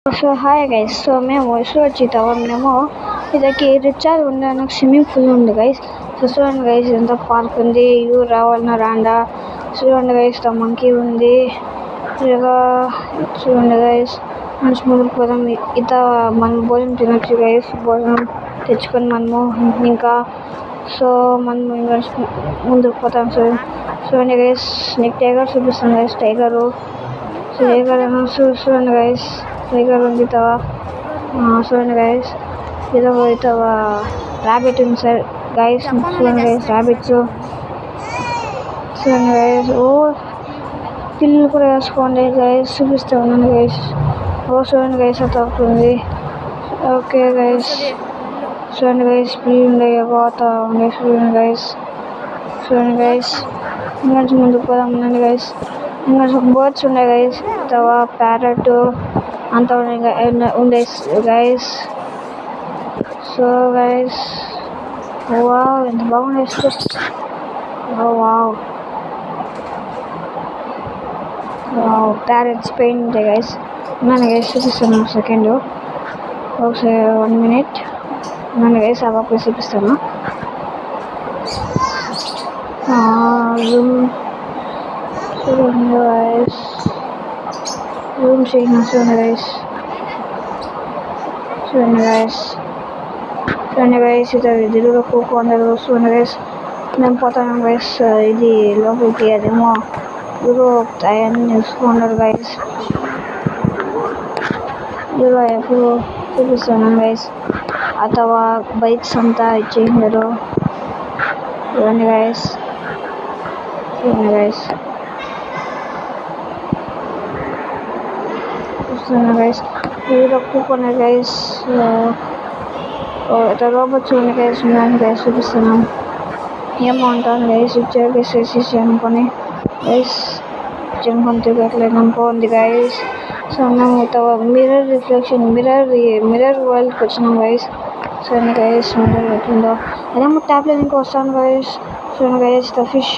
So hi guys. So మేము మేము ఇదకి recharge ఉండడానికి స్విమ్మింగ్ పూల్ ఉంది గైస్. సో చూడండి గైస్, ఎంత పార్క్ ఉంది. ఇవి రావాలన్నా రాండా. చూడండి గైస్, మంకీ ఉంది. ఇలాగా చూడండి గైస్, మంచి ముందుకు పోదాం. ఇంత మనం భోజనం తినొచ్చు గైస్. భోజనం తెచ్చుకొని మనము ఇంకా సో మనం ముందుకు పోతాం. చూడండి గైస్, నీకు టైగర్ చూపిస్తాను గైస్. టైగర్ చూడండి గైస్, టైగర్ ఉంది. తవా చూడండి గైస్, ఇదో ఇతవా ర్యాబిట్ ఉంది సార్ గైస్. చూడండి గైస్, ర్యాబిట్స్ చూడండి గైస్. ఓ పిల్లలు కూడా వేసుకోండి గైస్, చూపిస్తా ఉన్నాను గైస్. ఓ చూడండి గైస్, అది అవుతుంది. ఓకే గైస్, చూడండి గైస్, పిల్లలు ఉండే పోతా ఉండే. చూడండి గైస్, చూడండి గైస్, ఇంకా ముందుకు పోదాం. ఉండండి గైస్, ఇంకా బర్డ్స్ ఉన్నాయి గైస్. తవా ప్యారెట్ అంతా ఉండే గైస్. సో గైస్, వావ్, ఎంత బాగుంది. వావ్ వావ్, ప్యారెట్స్ పెయిన్ ఉంటాయి గైస్. ఉన్నాను గైస్, చూపిస్తాను సెకండ్. ఒకసారి 1 minute ఉన్నాను గైస్. ఆ బాబు చూపిస్తాను. చూడండి గైస్, రూమ్ చేసిన. చూడండి గైస్, చూడండి గైస్, చూడండి గైస్, ఇదిలో కూకుండదు. చూడండి గైస్, మేము పోతాం గైస్. ఇది లోపలికి, అదేమో ఇదిలో అవన్నీ చూసుకున్నారు గైస్. ఇదిలో ఎప్పుడు చూపిస్తున్నాను గైస్. అథవా బైక్స్ అంతా ఇచ్చేసినారు. చూడండి గైస్, చూడండి గైస్, చూస్తున్నా గైస్. ఇదిలో కూకున్నారు గైస్. రోబోట్ చూడండి గైస్. ఉన్నాను గైస్, చూపిస్తున్నాం. ఏమో ఉంటాను గైస్. ఇచ్చారు గైస్, వేసేసి అనుకొని గైస్. జనుకొని తిరగట్లేదు అనుకోండి గైస్. సో మేము మిర్రర్ రిఫ్లెక్షన్ మిర్రర్ వరల్డ్కి వచ్చినాం గైస్. చూడండి గైస్, మిర్రర్ ఎట్లుందో. అదేమో ట్యాబ్లెట్ ఇంకా వస్తాను గైస్. చూడండి గైస్, ద ఫిష్